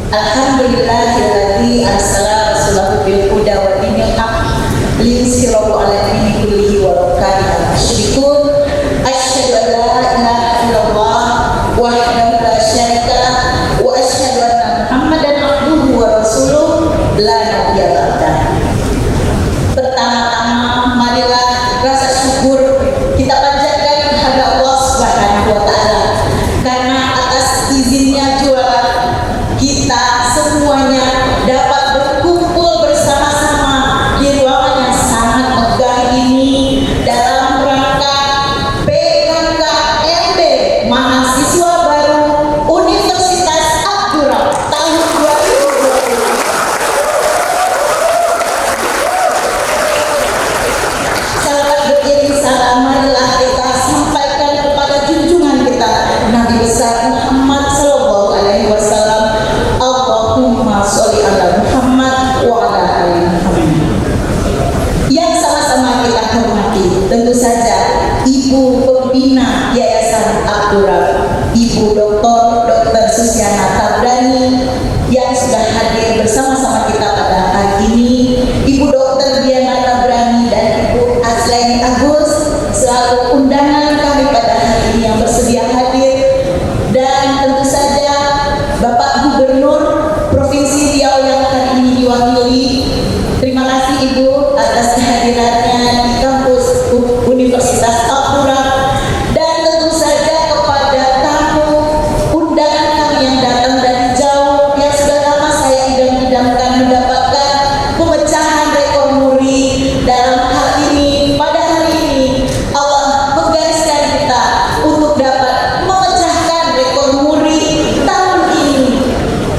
Alhamdulillahilladzi arsala rasulahu bil huda wa dinil haqq liyuzhirahu 'ala dini kullihi walau karihal musyrikun. Asyhadu an la ilaha illallah wahdahu la syarika lah wa asyhadu anna Muhammadan abduhu wa rasuluh la nabiyya ba'dah. Pertama-tama marilah rasa syukur kita panjatkan kepada Allah Subhanahu wa taala karena atas izinnya juara kita semuanya dapat berkumpul bersama-sama di ruangan yang sangat megah ini dalam rangka PKKMB Mahasiswa Baru Universitas Abdurrahman tahun 2020. Salam beriring salam marilah kita sampaikan kepada junjungan kita Nabi besar Muhammad sallallahu alaihi wasallam. Allahumma sholli ala Muhammad wa ala ali Muhammad. Yang sama-sama kita hormati tentu saja Ibu Pembina Yayasan Abdurrahman, Ibu Dr. Susiana Tabrani yang sudah hadir bersama-sama kita pada hari ini, Ibu Dr. Diana Tabrani dan Ibu Aslaini Agus selaku undangan kami pada hari ini yang bersedia hadir, dan tentu saja Bapak Gubernur Provinsi Riau yang hari ini diwakili. Terima kasih Ibu atas kehadirannya di kampus Universitas Abdurrahman, dan tentu saja kepada tamu undangan kami yang datang dari jauh yang sudah lama saya idam-idamkan mendapatkan pemecahan rekor muri dalam hal ini. Pada hari ini Allah menggariskan kita untuk dapat memecahkan rekor muri tahun ini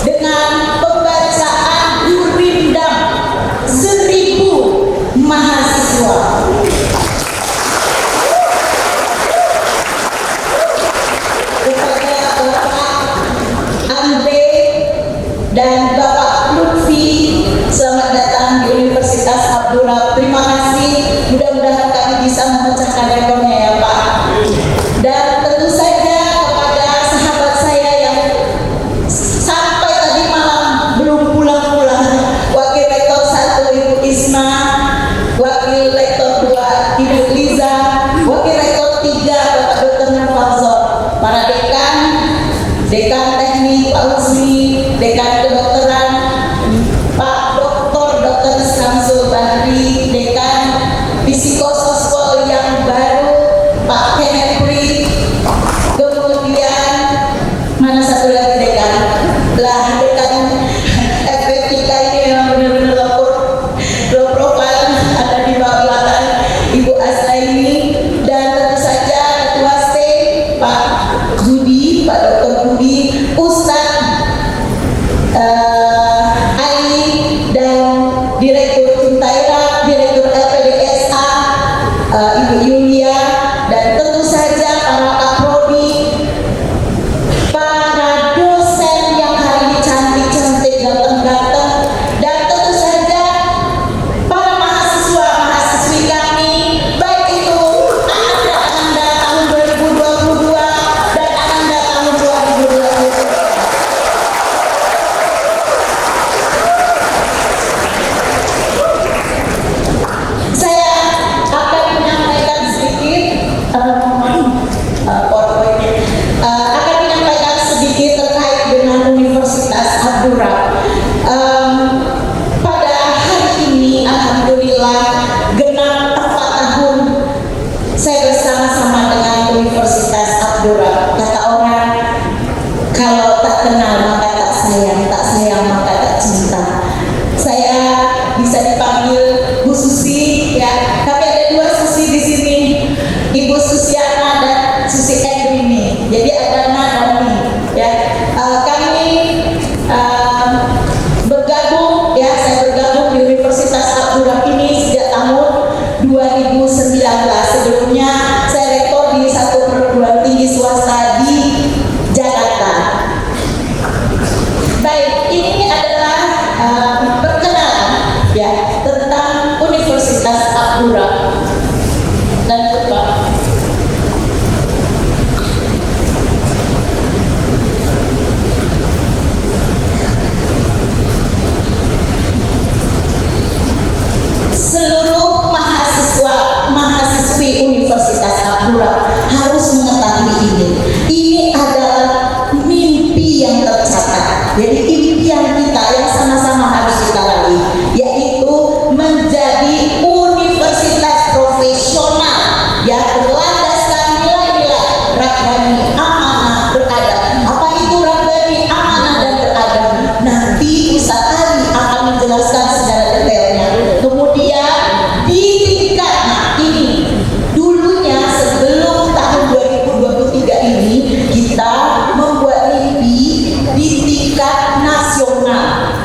dengan pembacaan Gurindam 1000 mahasiswa. Kepada Bapak Andre dan Bapak Lutfi, selamat datang di Universitas Abdurrahman. Terima kasih, mudah-mudahan kami bisa memecahkan rekornya ya Pak. Dan tentu saja kepada sahabat saya yang sampai tadi malam belum pulang-pulang, Wakil Rektor 1 Ibu Isma, Wakil Rektor 2 Ibu Liza, Wakil Rektor 3 Bapak Dr. Nafazol, para dekan, Dekan Teknik Pak Husni, Dekan Kedokteran Pak Dr. Samsul Bahri, Dekan Psikosospol yang baru Pak Henry, kemudian mana satu lagi dekan lah, Dekan FPTK ini memang benar-benar low profile, ada di bawah belakang Ibu Aslaini, dan tentu saja Ketua STE Pak Budi, Pak Dr. Budi, Ustadz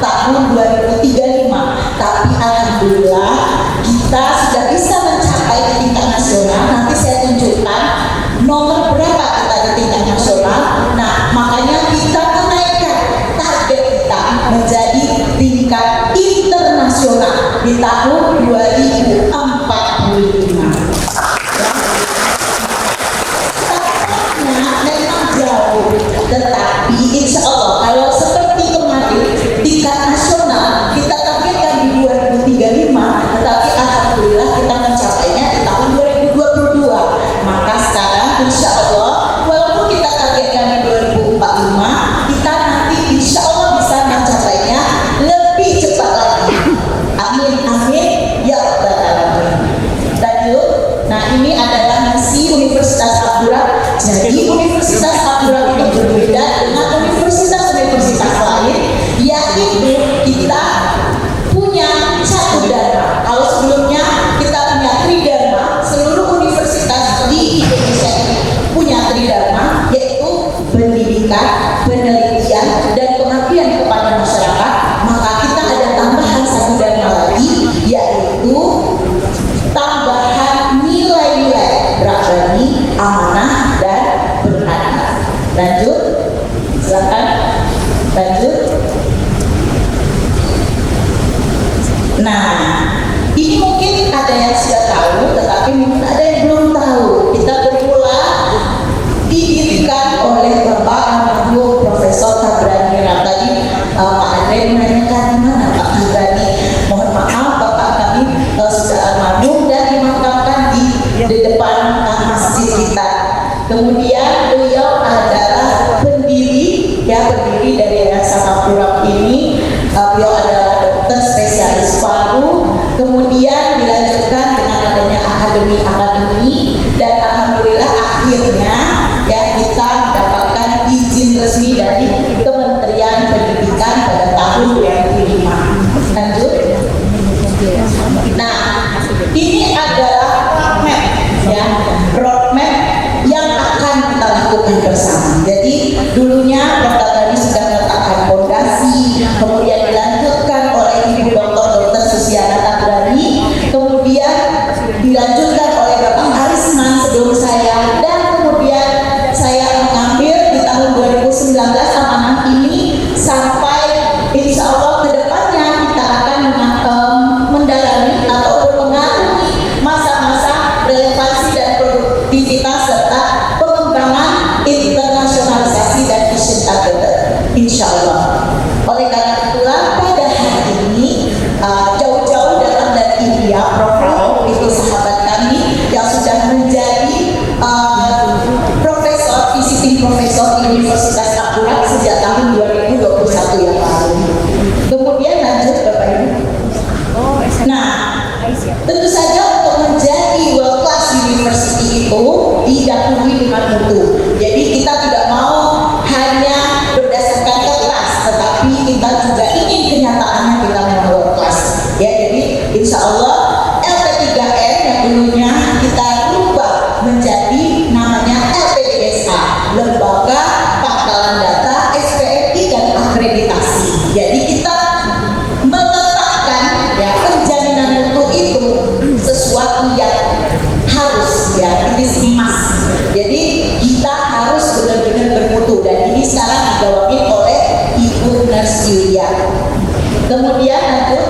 tahun 2035. Tapi alhamdulillah kita sudah bisa mencapai di tingkat nasional. Nanti saya tunjukkan nomor berapa kita di tingkat nasional. Nah, makanya kita menaikkan target kita menjadi tingkat internasional di tahun 2045. Memang jauh, tetapi insya Allah kalau seperti kemarin tingkat nasional kita targetkan di 2035, tetapi alhamdulillah kita mencapainya di tahun 2022. Maka sekarang insya Allah walaupun kita targetkan di 2045, kita nanti insya Allah bisa mencapainya lebih cepat lagi. Amin amin ya rabbal alamin. Lanjut. Nah, ini adalah misi Universitas Abdurrahman. Jadi Universitas Abdurrahman itu berbeda dengan universitas-universitas lain, yaitu kita punya satu dharma. Kalau sebelumnya kita punya tridharma, seluruh universitas di Indonesia ini punya tridharma, yaitu pendidikan, penelitian, dan pengabdian kepada masyarakat. Maka kita ada tambahan satu dharma lagi, yaitu tambahan nilai-nilai rabbani, amanah, dan beradab. Lanjut, silakan. Lanjut. Nah, ini mungkin ada yang sudah tahu, tetapi mungkin ada yang belum tahu. Kita bermula didirikan oleh Bapak Almarhum Profesor Tabrani. Tadi Pak Andre menanyakan di mana Pak Tabrani. Mohon maaf, Bapak kami sudah almarhum dan dimakamkan di depan masjid kita. Kemudian beliau adalah pendiri dari Yayasan Abdurrahman ini. Beliau adalah dokter spesialis paru. Kemudian dilanjutkan dengan adanya akademi, dan alhamdulillah akhirnya ya kita mendapatkan izin resmi dari Kementerian Pendidikan pada tahun 2005. Lanjut. Nah, ini adalah roadmap yang akan kita lakukan bersama. Jadi dulunya Prof. Tabrani sudah meletakkan fondasi, kemudian dilanjutkan oleh Ibu Dr. Susiana Tabrani, kemudian dilanjutkan oleh Bapak Arisman sebelum saya, dan kemudian saya mengambil di tahun 2019 amanah ini sampai insya Allah ke depannya kita akan mendalami atau berpengaruhi masa-masa relevansi dan produktivitas serta pengembangan internasionalisasi dan vision targeted, insya Allah. Oleh karena itulah pada hari ini jauh-jauh datang dari India, Prof. Rao itu sahabat kami yang sudah menjadi visiting profesor di Universitas Abdurrahman sejak tahun 2021 yang lalu. Kemudian lanjut Bapak Ibu. Nah, tentu saja untuk menjadi world class university itu didahului dengan mutu. Jadi kita tidak mau hanya berdasarkan kertas, tetapi kita juga ingin kenyataannya kita memang world class. Ya, jadi insya Allah LP3N yang dulunya kita rubah menjadi namanya LPDSA, Lembaga Pangkalan Data SPMI dan Akreditasi. Jadi kita meletakkan ya penjaminan mutu itu sesuatu yang harus ya, ini emas. Jadi kita harus benar-benar bermutu, dan ini sekarang digawangi oleh Ibu Nurse Yulia. Kemudian lanjut.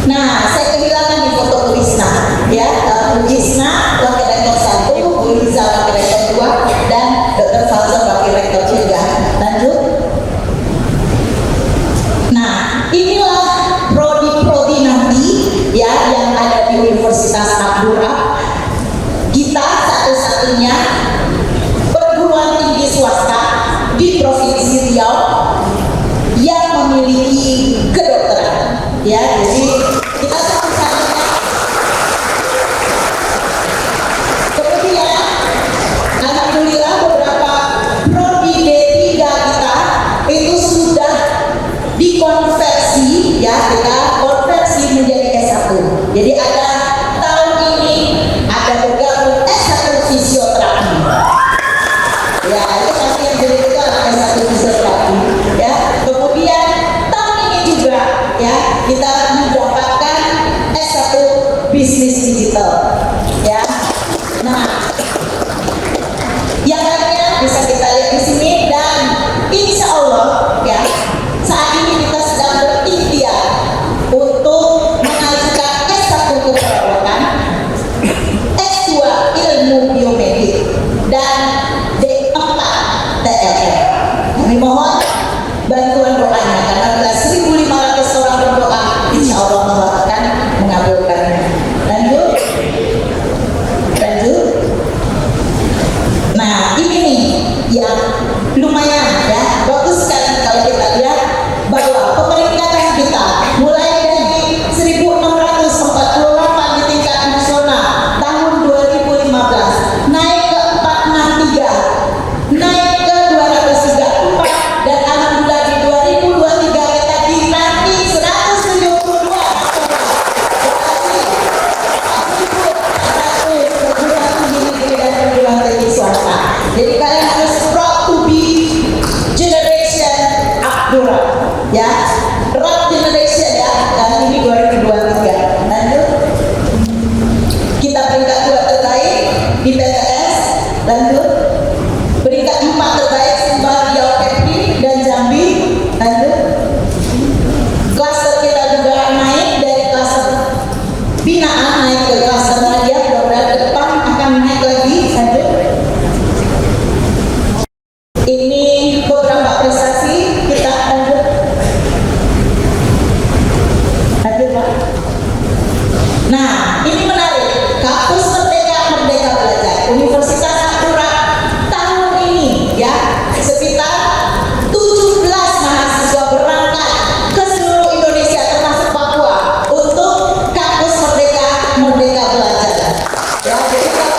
Nah, saya kehilangan di foto Bu Isna ya, Bu Isna Wakil Rektor 1, Bu Liza Wakil Rektor 2, dan Dr. Falsa Wakil Rektor 3. Lanjut. Nah, inilah prodi-prodi nanti ya yang ada di Universitas Abdurrahman. Kita satu-satunya perguruan tinggi swasta di Provinsi Riau yang memiliki kedokteran. Ya, jadi kita satu-satunya. Kemudian alhamdulillah beberapa prodi D3 kita itu sudah dikonversi ya, kita konversi menjadi S1. Jadi ada tahun ini ada bergabung S1 fisioterapi. Ya, itu pasti yang jadi itu adalah S1 fisioterapi. Ya, kemudian Akura ya, Rock Generation ya, dan ini 2023. Lanjut, kita peringkat 2 terbaik di PTS. Lanjut, peringkat 4 terbaik Sumbar, Riau, Kepri dan Jambi. Lanjut, klaster kita juga naik dari klaster binaan naik ke klaster media, mudah-mudahan ke depan akan naik lagi. Lanjut, ini beberapa prestasi kita. Lanjut, lanjut Pak. Nah, ini menarik. Kampus Merdeka Merdeka Belajar Universitas Akura tahun ini ya, sekitar 17 mahasiswa berangkat ke seluruh Indonesia termasuk Papua untuk Kampus Merdeka Merdeka Belajar. Ya, jadi kalau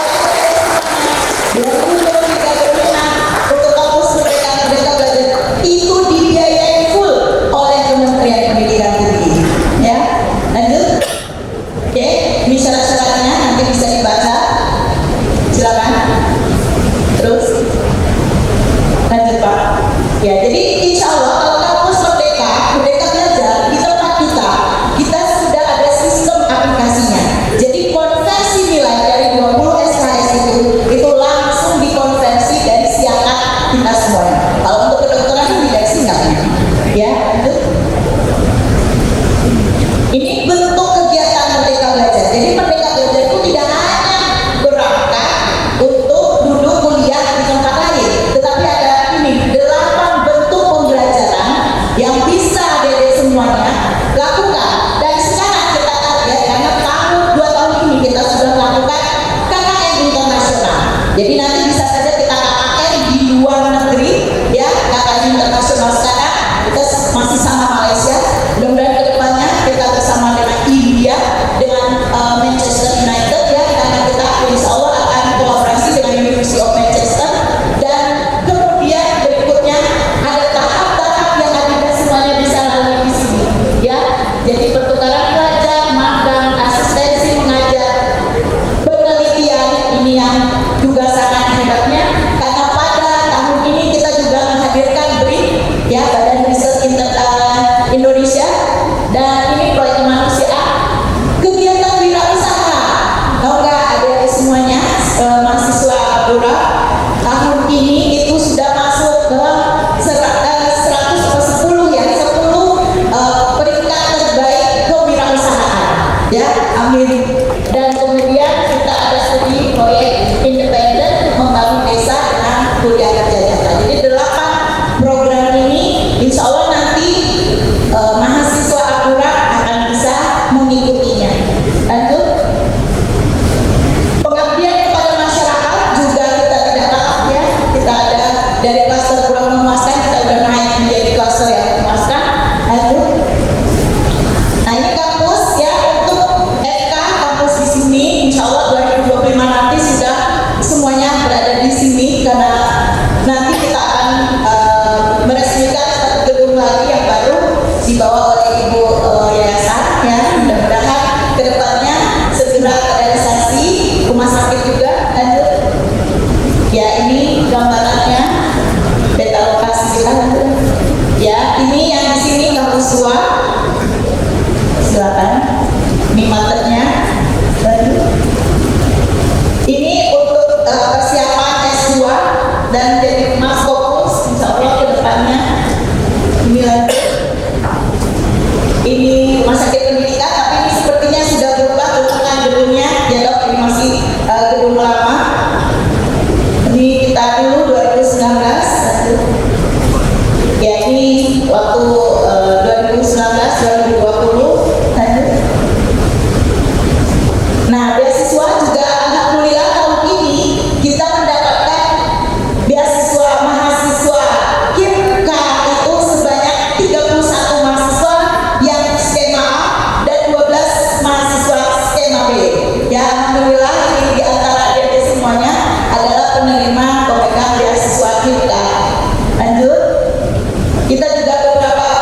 2035 untuk Kampus Merdeka Merdeka Belajar itu dibiayai full oleh Kementerian Pendidikan Tinggi. Ya, lanjut. Oke, ini syarat-syaratnya nanti bisa dibaca. Silakan. Terus, lanjut Pak. Ya, jadi insya Allah kalau Kampus Merdeka Merdeka Belajar di tempat kita sudah ada sistem aplikasinya. Jadi konversi nilai dari 20 SKS itu langsung dikonversi dari siakat kita semuanya. Kalau untuk kedokteran tidak singkat. Ya, lanjut. Ini bentuk kegiatan Merdeka Belajar. Jadi Merdeka Belajar itu tidak hanya berangkat untuk duduk kuliah di tempat lain, tetapi ada ini 8 bentuk pembelajaran yang bisa adik-adik semuanya lakukan. Dan sekarang kita target karena dua tahun ini kita sudah melakukan KKN internasional. Jadi nanti bisa saja kita KKN di luar negeri ya, KKN internasional sekarang kita masih sama Malaysia. Mudah-mudahan kedepannya kita bersama dengan India, dengan Manchester United ya, karena kita insya Allah akan kolaborasi dengan University of Manchester. Dan kemudian berikutnya ada tahap-tahap yang ada semuanya bisa lalui di sini ya. Jadi pertukaran pelajar, magang, asistensi mengajar, penelitian, ini yang juga sangat hebatnya karena pada tahun ini kita juga menghadirkan BRIN ya, Badan Riset Indonesia, dan ini proyek kemanusiaan, kegiatan wirausaha. Tahu nggak adik-adik semuanya, mahasiswa Akura tahun ini itu sudah masuk ke 110 ya, 10 peringkat terbaik kewirausahaan ya, amin. Dan kemudian kita ada studi proyek independen membangun desa dengan kuliah kerja nyata. Jadi 8 program ini insya Allah nanti mahasiswa Akura akan bisa mengikutinya. Lanjut, pengabdian kepada masyarakat juga kita tidak kalah ya. Kita ada dari klaster kurang memuaskan, kita sudah naik menjadi klaster yang memuaskan. Lanjut. Nah, ini kampus ya, untuk FK kampus di sini insya Allah 2025 nanti sudah semuanya berada di sini, karena nanti kita akan meresmikan satu gedung lagi yang baru dibawa oleh Ibu Yayasan ya. Mudah-mudahan kedepannya segera terrealisasi, rumah sakit juga. Lanjut ya, ini gambarannya peta lokasi kita. Lanjut ya, ini yang di sini kampus tua. Silakan, ini materinya. Lanjut, ini untuk persiapan S2 dan jadi mas fokus insya Allah kedepannya. Ini lanjut, ini rumah sakit pendidikan, tapi ini sepertinya sudah berubah bentukan gedungnya ya dok, ini masih gedung lama. Ini kita dulu 2019 ya, ini waktu 2019 2020. Lanjut. Nah, beasiswa juga alhamdulillah tahun ini kita mendapatkan beasiswa mahasiswa KIMKA itu sebanyak 31 mahasiswa yang skema A dan 12 mahasiswa skema B. Ya, alhamdulillah ini di antara adik-adik semuanya adalah penerima pemegang beasiswa KIMKA. Lanjut, kita juga beberapa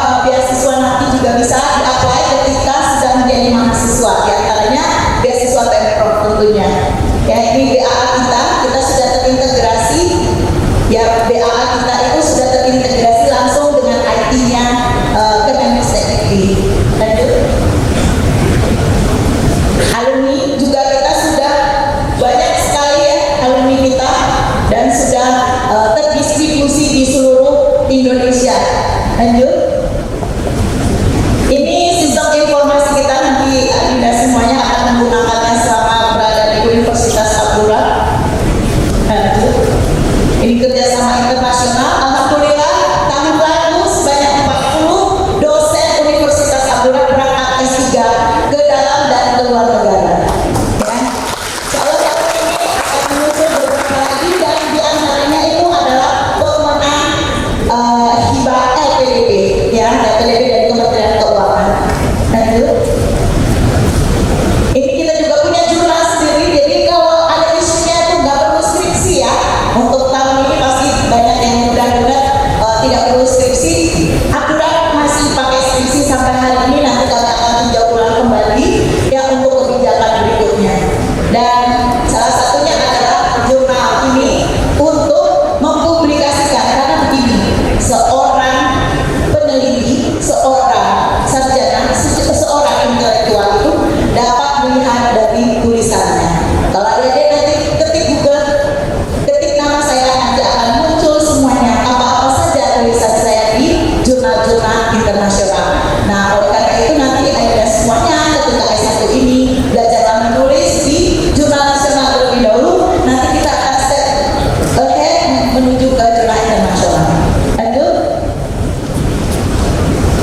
Lanjut. Ini sistem informasi kita, nanti Anda semuanya akan menggunakannya selama berada di Universitas Abdullah. Lanjut. Ini kerjasama internasional. Alhamdulillah tahun lalu sebanyak 40 dosen Universitas Abdullah berangkat S3 ke dalam dan ke luar negara. Ya. Salah satu ini akan menyusul beberapa lagi, dan di antaranya itu adalah pemenang hibah LPDP, ya, LPDP dari Kementerian Keuangan. Lanjut. Ini kita juga punya jurnal sendiri, jadi kalau ada isunya itu nggak perlu skripsi ya. Untuk tahun ini pasti banyak yang mudah-mudahan tidak perlu skripsi. Aturan masih pakai skripsi sampai hari ini, nanti kami akan tinjau ulang kembali ya untuk kebijakan berikutnya. Dan salah satunya adalah jurnal ini untuk mempublikasikan, karena begini, seorang peneliti, seorang sarjana, seorang intelektual itu dapat melihat dari tulisannya. Kalau ada nanti ketik Google, ketik nama saya, nanti akan muncul semuanya apa-apa saja tulisan saya di jurnal-jurnal internasional. Nah, oleh karena itu nanti Anda semuanya ketika S1 ini belajar menulis di jurnal nasional terlebih dahulu, nanti kita akan step ahead menuju ke jurnal internasional. Lanjut.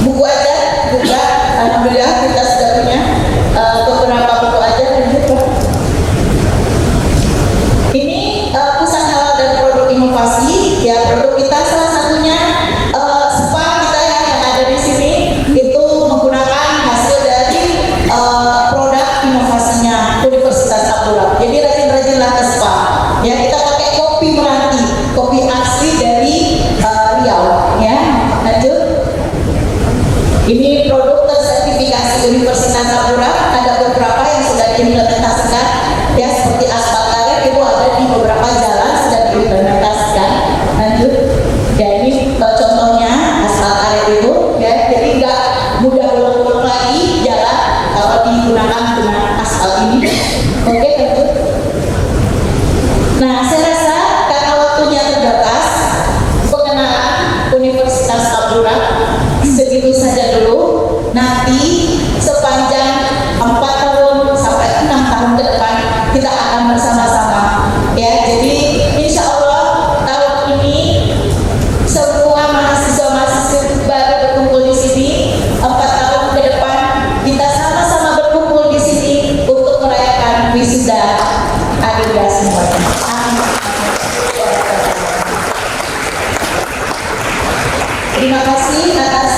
Buku ajar juga, alhamdulillah kita sudah punya beberapa buku ajar. Lanjut. Ini pusat halal dan produk inovasi, ya, produk kita salah satunya spa kita yang ada di sini itu menggunakan hasil dari produk inovasinya Universitas Abdullah. Jadi rajin-rajinlah ke spa. Ya, kita pakai kopi Meranti, kopi asli dari Riau, ya. Lanjut. Ini produk tersertifikasi Universitas Abdullah, ada beberapa yang sudah diimplementasikan, ya, seperti aspal karet itu ada di beberapa jalan sudah diimplementasikan. Lanjut. Ya, ini contohnya aspal karet itu, ya, jadi nggak mudah bolong-bolong lagi jalan kalau digunakan dengan aspal ini. Oke, lanjut. Nah, saya rasa karena waktunya terbatas, pengenalan Universitas Abdullah segitu saja dulu. Nanti sepanjang 4 tahun sampai 6 tahun ke depan kita akan bersama-sama, ya. Jadi insya Allah tahun ini semua mahasiswa-mahasiswa baru berkumpul di sini. 4 tahun ke depan kita sama-sama berkumpul di sini untuk merayakan wisuda Anda semuanya. Amin. Terima kasih atas